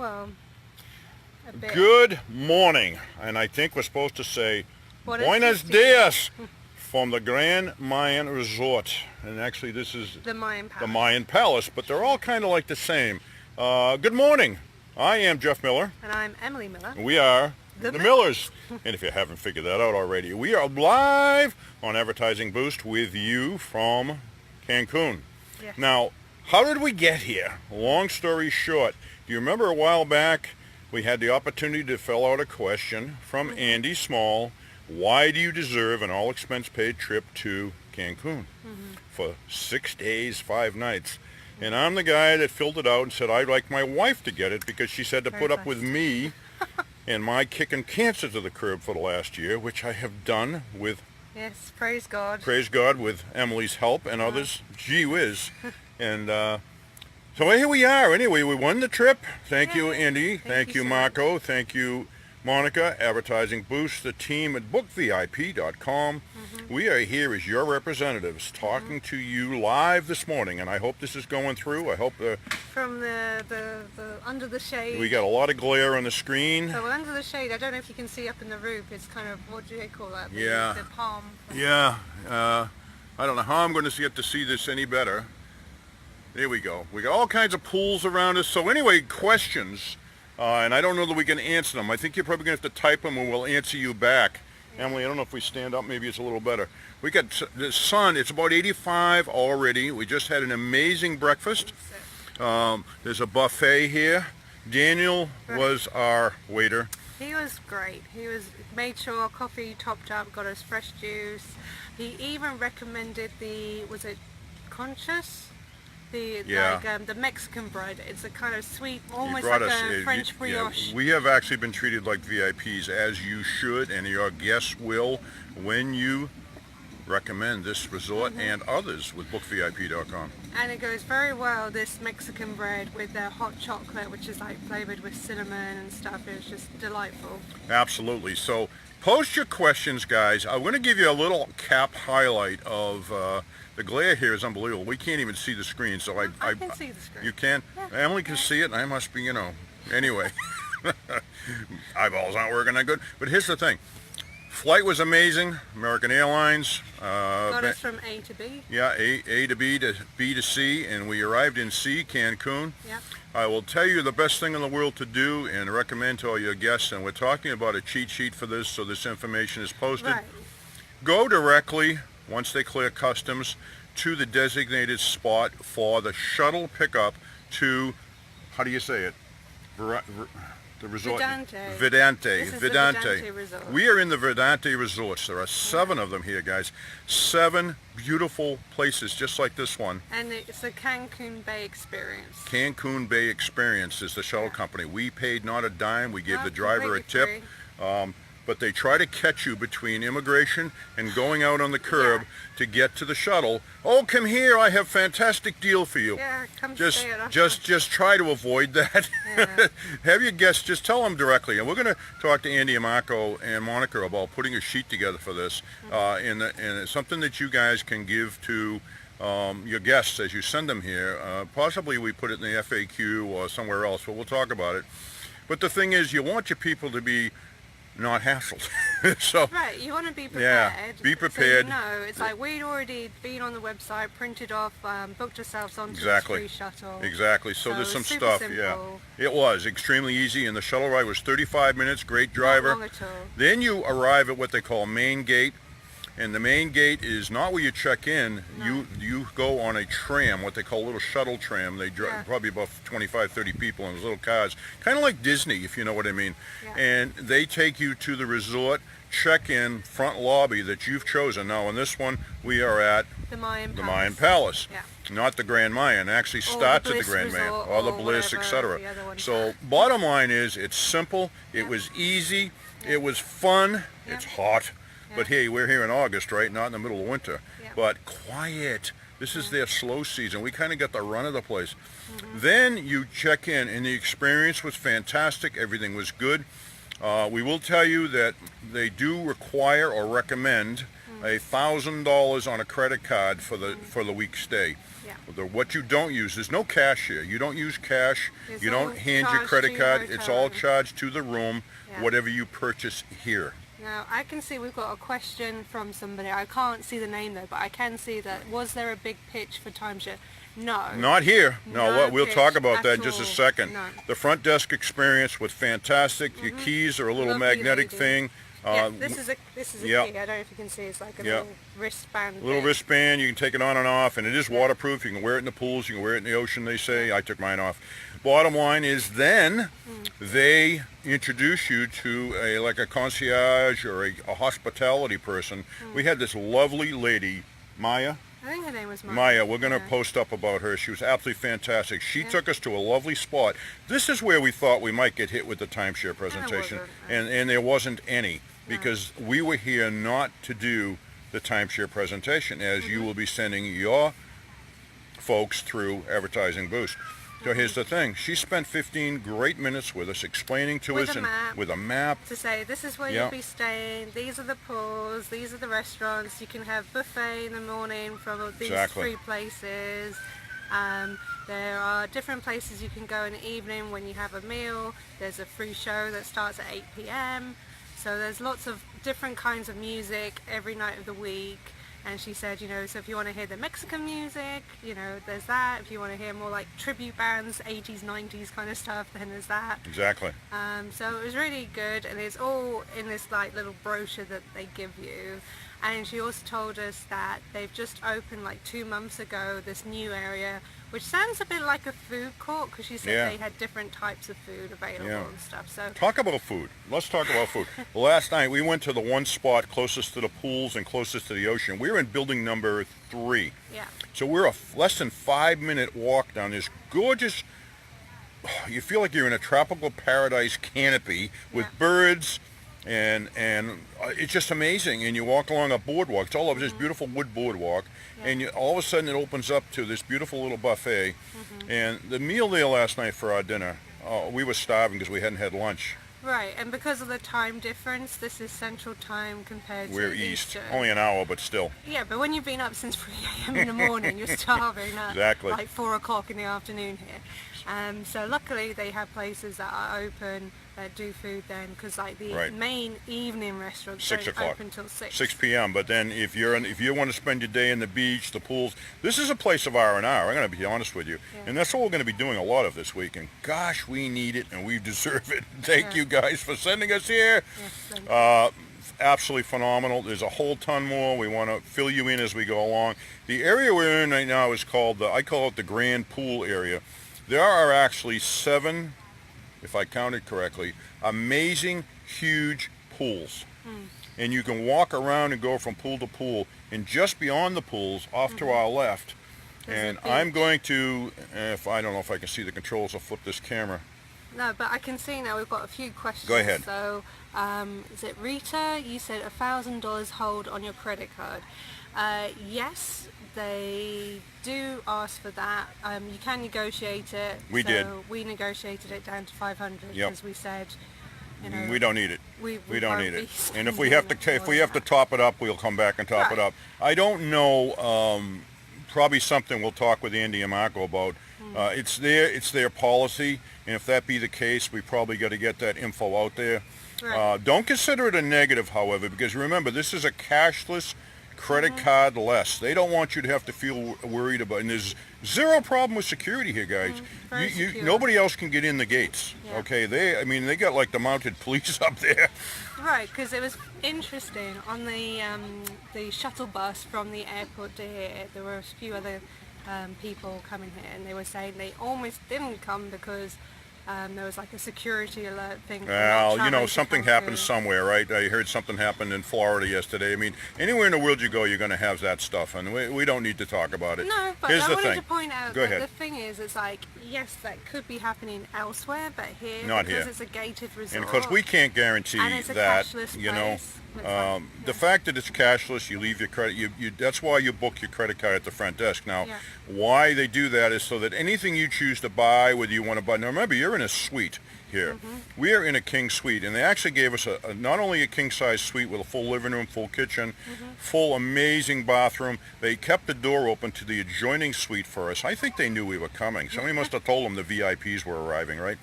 well, a bit. Good morning, and I think we're supposed to say Buenos dias from the Grand Mayan Resort. And actually this is the Mayan Palace. The Mayan Palace, but they're all kind of like the same. Good morning. I am Jeff Miller. And I'm Emily Miller. And we are the Millers. And if you haven't figured that out already, we are live on Advertising Boost with you from Cancun. Yes. Now, how did we get here? Long story short, do you remember a while back we had the opportunity to fill out a question from Andy Small? Why do you deserve an all-expense-paid trip to Cancun for 6 days, 5 nights? And I'm the guy that filled it out and said I'd like my wife to get it because she said to put up with me and my kicking cancer to the curb for the last year, which I have done with... Yes, praise God. Praise God, with Emily's help and others. Gee whiz. And so here we are. Anyway, we won the trip. Thank you, Andy. Thank you, so Marco. much. Thank you, Monica. Advertising Boost, the team at bookvip.com. We are here as your representatives talking to you live this morning, and I hope this is going through. I hope from the under the shade. We got a lot of glare on the screen. So under the shade, I don't know if you can see up in the roof. It's kind of, what do they call that? The palm. Yeah. I don't know how I'm going to get to see this any better. There we go. We got all kinds of pools around us. So anyway, questions, and I don't know that we can answer them. I think you're probably going to have to type them and we'll answer you back. Emily, I don't know if we stand up, maybe it's a little better. We got the sun, it's about 85 already. We just had an amazing breakfast. There's a buffet here. Daniel was our waiter. He was great. He made sure our coffee topped up, got us fresh juice. He even recommended was it Conscious? The Mexican bread. It's a kind of sweet, almost like a French brioche. We have actually been treated like VIPs, as you should, and your guests will when you recommend this resort and others with bookvip.com. And it goes very well, this Mexican bread with their hot chocolate, which is like flavored with cinnamon and stuff. It's just delightful. Absolutely. So post your questions, guys. I'm going to give you a little cap highlight of the glare here is unbelievable. We can't even see the screen, so I can see the screen. You can? Yeah. Emily can see it, and I must be, anyway. Eyeballs aren't working that good. But here's the thing. Flight was amazing. American Airlines. Got us from A to B. Yeah, A to B to C, and we arrived in C, Cancun. Yeah. I will tell you the best thing in the world to do and recommend to all your guests, and we're talking about a cheat sheet for this, so this information is posted. Right. Go directly, once they clear customs, to the designated spot for the shuttle pickup to, how do you say it? The resort. Vidante. This is the Vidante Resort. We are in the Vidante Resorts. There are 7 of them here, guys. 7 beautiful places just like this one. And it's a Cancun Bay experience. Cancun Bay Experience is the shuttle company. We paid not a dime. We gave the driver a tip. But they try to catch you between immigration and going out on the curb to get to the shuttle. Oh, come here, I have a fantastic deal for you. Yeah, come just, stay at us. just try to avoid that. Yeah. Have your guests, just tell them directly. And we're going to talk to Andy and Marco and Monica about putting a sheet together for this. And it's something that you guys can give to your guests as you send them here. Possibly we put it in the FAQ or somewhere else, but we'll talk about it. But the thing is, you want your people to be not hassled. So right, you want to be prepared. Yeah, be prepared. So it's like we'd already been on the website, printed off, booked ourselves onto the free shuttle. Exactly. So there's some super stuff. simple. Yeah, it was extremely easy, and the shuttle ride was 35 minutes. Great driver. Not long at all. Then you arrive at what they call main gate. And the main gate is not where you check in. No. You go on a tram, what they call a little shuttle tram. They drive probably about 25, 30 people in those little cars. Kind of like Disney, if you know what I mean. Yeah. And they take you to the resort, check-in, front lobby that you've chosen. Now, in this one, we are at the Mayan Palace. Yeah. Not the Grand Mayan. It actually starts at the Grand Mayan. Or the Bliss, etc. So, bottom line is, it's simple. It was easy. It was fun. It's hot. But hey, we're here in August, right? Not in the middle of winter. Yeah. But quiet. This is their slow season. We kind of got the run of the place. Then you check in, and the experience was fantastic. Everything was good. We will tell you that they do require or recommend $1,000 on a credit card for the week stay. Yeah. What you don't use, there's no cash here. You don't use cash. It's you don't hand your credit card. It's all charged to the room, whatever you purchase here. Now, I can see we've got a question from somebody. I can't see the name though, but I can see that. Was there a big pitch for timeshare? No. Not here. No, we'll talk about that in just a all. second. No. The front desk experience was fantastic. Your keys are a little Lovely magnetic lady. thing. Yeah, this is a key. I don't know if you can see. It's like a little wristband. Little thing. wristband. You can take it on and off, and it is waterproof. You can wear it in the pools. You can wear it in the ocean. They say. I took mine off. Bottom line is, then they introduce you to a concierge or a hospitality person. We had this lovely lady, Maya. I think her name was Maya. Maya, we're going to post up about her. She was absolutely fantastic. She took us to a lovely spot. This is where we thought we might get hit with the timeshare presentation, and there wasn't any, because we were here not to do the timeshare presentation, as you will be sending your folks through Advertising Boost. So here's the thing. She spent 15 great minutes with us, explaining to us with a map. To say, this is where you'll be staying, these are the pools, these are the restaurants, you can have buffet in the morning from these 3 places. There are different places you can go in the evening when you have a meal. There's a free show that starts at 8 p.m. So there's lots of different kinds of music every night of the week. And she said, so if you want to hear the Mexican music, there's that. If you want to hear more like tribute bands, 80s, 90s kind of stuff, then there's that. Exactly. So it was really good, and it's all in this like little brochure that they give you. And she also told us that they've just opened like 2 months ago this new area, which sounds a bit like a food court, because she said they had different types of food available and stuff. So talk about food. Let's talk about food. Last night we went to the one spot closest to the pools and closest to the ocean. We were in building number 3. Yeah. So we're a less than 5-minute walk down this gorgeous, you feel like you're in a tropical paradise canopy with birds, and it's just amazing. And you walk along a boardwalk. It's all over this beautiful wood boardwalk, and all of a sudden it opens up to this beautiful little buffet. And the meal there last night for our dinner, we were starving because we hadn't had lunch. Right, and because of the time difference, this is Central Time compared to We're east, Eastern. only an hour, but still. Yeah, but when you've been up since 3 a.m. in the morning, you're starving at like 4 o'clock in the afternoon here. So luckily they have places that are open that do food then, because like the main evening restaurants 6 don't o'clock. open till 6 p.m. But then if you want to spend your day in the beach, the pools, this is a place of R&R. I'm going to be honest with you, and that's what we're going to be doing a lot of this week. And gosh, we need it and we deserve it. Thank you guys for sending us here. Yes, absolutely phenomenal. There's a whole ton more. We want to fill you in as we go along. The area we're in right now is called I call it the Grand Pool area. There are actually 7, if I counted correctly, amazing, huge pools. And you can walk around and go from pool to pool. And just beyond the pools, off to our left, and I'm going to, I don't know if I can see the controls, I'll flip this camera. No, but I can see now we've got a few questions. Go ahead. So, is it Rita? You said $1,000 hold on your credit card. Yes, they do ask for that. You can negotiate it. We did. We negotiated it down to 500 because we said, we don't need it. We don't need it. And if we have to top it up, we'll come back and top it up. I don't know. Probably something we'll talk with Andy and Marco about. It's their policy, and if that be the case, we probably got to get that info out there. Right. Don't consider it a negative, however, because remember, this is a cashless credit card less. They don't want you to have to feel worried about, and there's zero problem with security here, guys. Nobody else can get in the gates. Okay, they got like the mounted police up there. Right, because it was interesting on the shuttle bus from the airport to here. There were a few other people coming here, and they were saying they almost didn't come because there was like a security alert thing. Well, something happened somewhere, right? I heard something happened in Florida yesterday. I mean, anywhere in the world you go, you're going to have that stuff, and we don't need to talk about it. No, but I wanted to point out that the thing is, it's like, yes, that could be happening elsewhere, but here, not because here. it's a gated resort. And because we can't guarantee and it's a that, cashless you know. place. The fact that it's cashless, you leave your credit, that's why you book your credit card at the front desk. Now, why they do that is so that anything you choose to buy, whether you want to buy, now remember, you're we're in a suite here. We are in a king suite, and they actually gave us not only a king size suite with a full living room, full kitchen, full amazing bathroom. They kept the door open to the adjoining suite for us. I think they knew we were coming. Somebody must have told them the VIPs were arriving, right?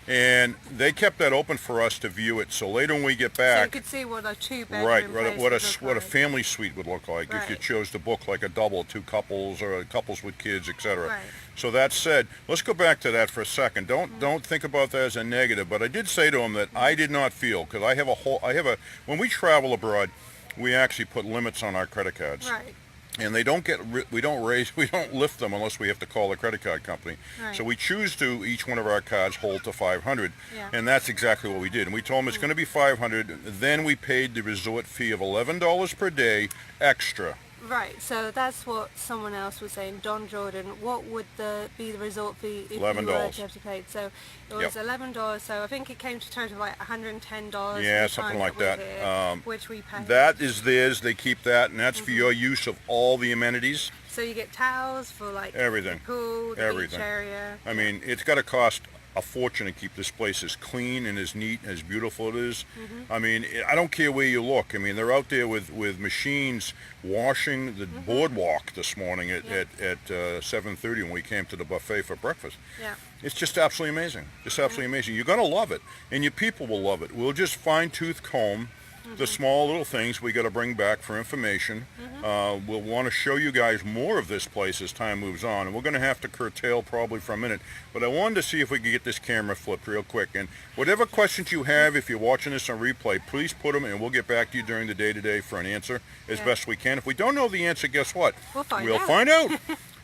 And they kept that open for us to view it. So later when we get back, so you could see what a two-bedroom right, place what a family suite would look like if you chose to book like a double, two couples, or couples with kids, etc. Right. So that said, let's go back to that for a second. Don't think about that as a negative, but I did say to him that I did not feel, because when we travel abroad, we actually put limits on our credit cards. Right. And we don't lift them unless we have to call the credit card company. Right. So we choose to, each one of our cards hold to 500, Yeah. and that's exactly what we did. And we told them it's going to be 500. Then we paid the resort fee of $11 per day extra. Right, so that's what someone else was saying. Don Jordan, what would be the resort fee if $11. you were to have to pay? So it was $11, so I think it came to total like $110. Yeah, the something time like we're that. here, which we paid. That is theirs. They keep that, and that's for your use of all the amenities. So you get towels for like Everything. the pool, the Everything. beach area. I mean, it's got to cost a fortune to keep this place as clean and as neat and as beautiful it is. I mean, I don't care where you look. I mean, they're out there with machines washing the boardwalk this morning at 7:30 when we came to the buffet for breakfast. Yeah. It's just absolutely amazing. Just absolutely amazing. You're going to love it, and your people will love it. We'll just fine-tooth comb the small little things we got to bring back for information. We'll want to show you guys more of this place as time moves on, and we're going to have to curtail probably for a minute, but I wanted to see if we could get this camera flipped real quick. And whatever questions you have, if you're watching this on replay, please put them, and we'll get back to you during the day today for an answer as best we can. If we don't know the answer, guess what? We'll find out.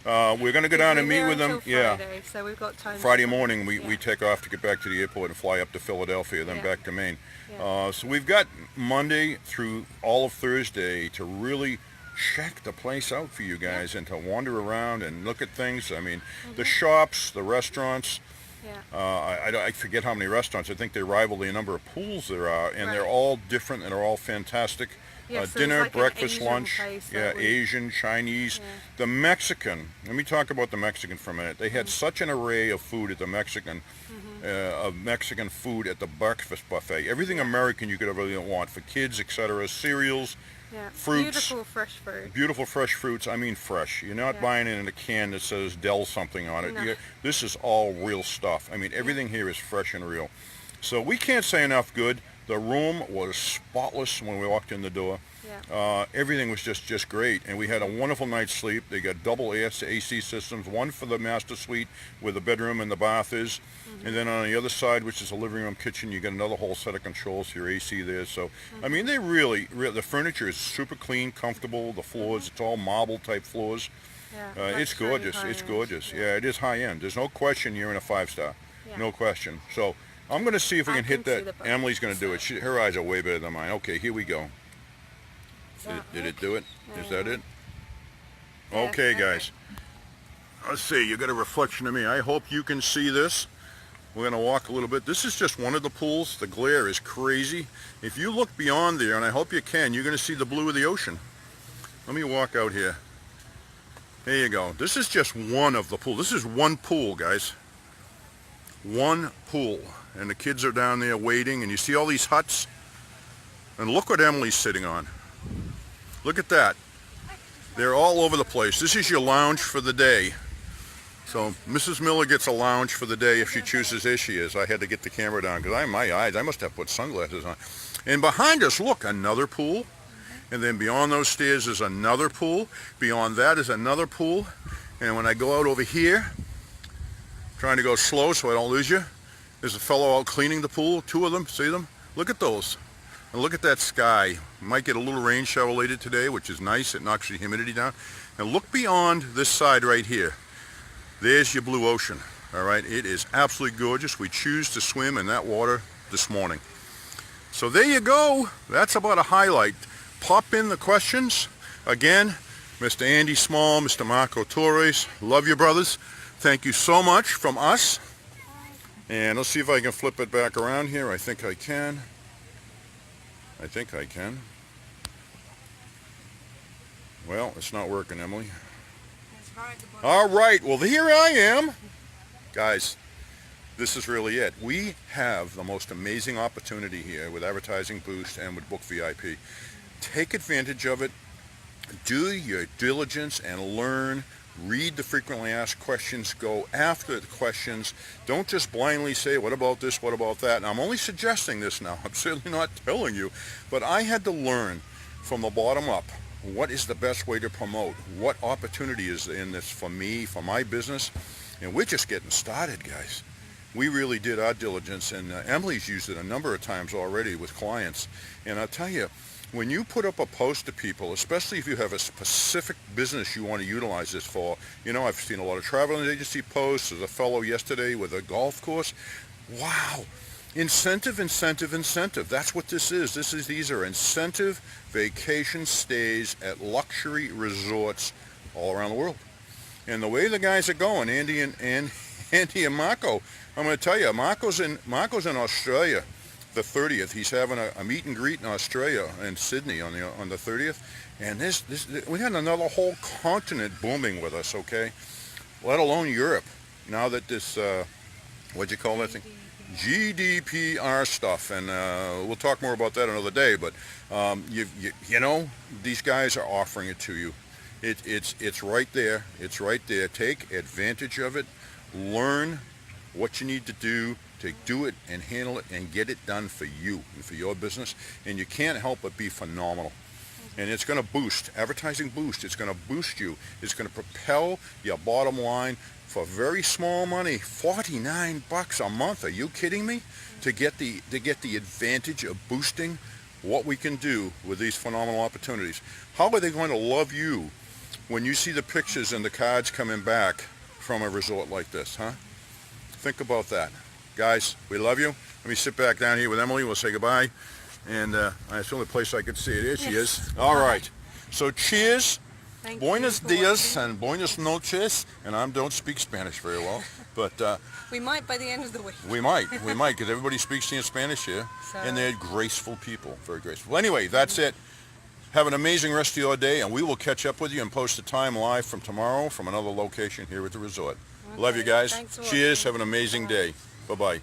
We're going to go down and meet with them. Friday, so we've got time. Friday morning we take off to get back to the airport and fly up to Philadelphia, then back to Maine. So we've got Monday through all of Thursday to really check the place out for you guys and to wander around and look at things. I mean, the shops, the restaurants. I forget how many restaurants. I think they rival the number of pools there are, and they're all different and they're all fantastic. Yeah, so dinner, like breakfast, Asian lunch, place Asian, Chinese. The Mexican, let me talk about the Mexican for a minute. They had such an array of food at the Mexican, of Mexican food at the breakfast buffet. Everything American you could ever really want, for kids, etc. Cereals, fruits. Beautiful fresh fruit. Beautiful fresh fruits. I mean fresh. You're not buying it in a can that says Dell something on it. No. This is all real stuff. I mean, everything here is fresh and real. So we can't say enough good. The room was spotless when we walked in the door. Everything was just great, and we had a wonderful night's sleep. They got double AC systems, one for the master suite where the bedroom and the bath is, and then on the other side, which is a living room kitchen, you get another whole set of controls for your AC there. So I mean, they really the furniture is super clean, comfortable. The floors, it's all marble type floors. It's gorgeous. It's gorgeous. Yeah, it is high end. There's no question you're in a 5-star. No question. So I'm going to see if we can hit that. Emily's going to do it. Her eyes are way better than mine. Okay, here we go. Did it do it? Is that it? Okay, guys. Let's see. You got a reflection of me. I hope you can see this. We're going to walk a little bit. This is just one of the pools. The glare is crazy. If you look beyond there, and I hope you can, you're going to see the blue of the ocean. Let me walk out here. There you go. This is just one of the pools. This is one pool, guys. One pool. And the kids are down there waiting, and you see all these huts? And look what Emily's sitting on. Look at that. They're all over the place. This is your lounge for the day. So Mrs. Miller gets a lounge for the day if she chooses. There she is. I had to get the camera down because my eyes, I must have put sunglasses on. And behind us, look, another pool. And then beyond those stairs is another pool. Beyond that is another pool. And when I go out over here, trying to go slow so I don't lose you, there's a fellow out cleaning the pool. 2 of them, see them? Look at those. And look at that sky. Might get a little rain shower later today, which is nice. It knocks the humidity down. And look beyond this side right here. There's your blue ocean. All right, it is absolutely gorgeous. We choose to swim in that water this morning. So there you go. That's about a highlight. Pop in the questions. Again, Mr. Andy Small, Mr. Marco Torres. Love you, brothers. Thank you so much from us. And let's see if I can flip it back around here. I think I can. I think I can. Well, it's not working, Emily. All right, well, here I am. Guys, this is really it. We have the most amazing opportunity here with Advertising Boost and with Book VIP. Take advantage of it. Do your diligence and learn. Read the frequently asked questions. Go after the questions. Don't just blindly say, what about this, what about that? And I'm only suggesting this now. I'm certainly not telling you. But I had to learn from the bottom up what is the best way to promote. What opportunity is in this for me, for my business. And we're just getting started, guys. We really did our diligence. And Emily's used it a number of times already with clients. And I'll tell you, when you put up a post to people, especially if you have a specific business you want to utilize this for, you know, I've seen a lot of travel agency posts. There's a fellow yesterday with a golf course. Wow. Incentive, incentive, incentive. That's what this is. These are incentive vacation stays at luxury resorts all around the world. And the way the guys are going, Andy and Marco, I'm going to tell you, Marco's in Australia. The 30th, he's having a meet and greet in Australia in Sydney on the 30th, and this we had another whole continent booming with us, okay, let alone Europe. Now that this what'd you call that thing, GDPR stuff, and we'll talk more about that another day. But you know, these guys are offering it to you. It's right there. It's right there. Take advantage of it. Learn what you need to do to do it and handle it and get it done for you and for your business, and you can't help but be phenomenal. And it's going to boost, Advertising Boost, it's going to boost you. It's going to propel your bottom line for very small money, $49 a month. Are you kidding me? To get the advantage of boosting what we can do with these phenomenal opportunities. How are they going to love you when you see the pictures and the cards coming back from a resort like this, huh? Think about that. Guys, we love you. Let me sit back down here with Emily. We'll say goodbye. And that's the only place I could see it. Here she is. All right. So cheers. Thank Buenos you dias and buenos noches. And I don't speak Spanish very well. But we might by the end of the week. we might, because everybody speaks in Spanish here. So. And they're graceful people. Very graceful. Well, anyway, that's it. Have an amazing rest of your day. And we will catch up with you and post a time live from tomorrow from another location here at the resort. Okay. Love you guys. Thanks for Cheers. watching. Have an amazing day. Bye-bye.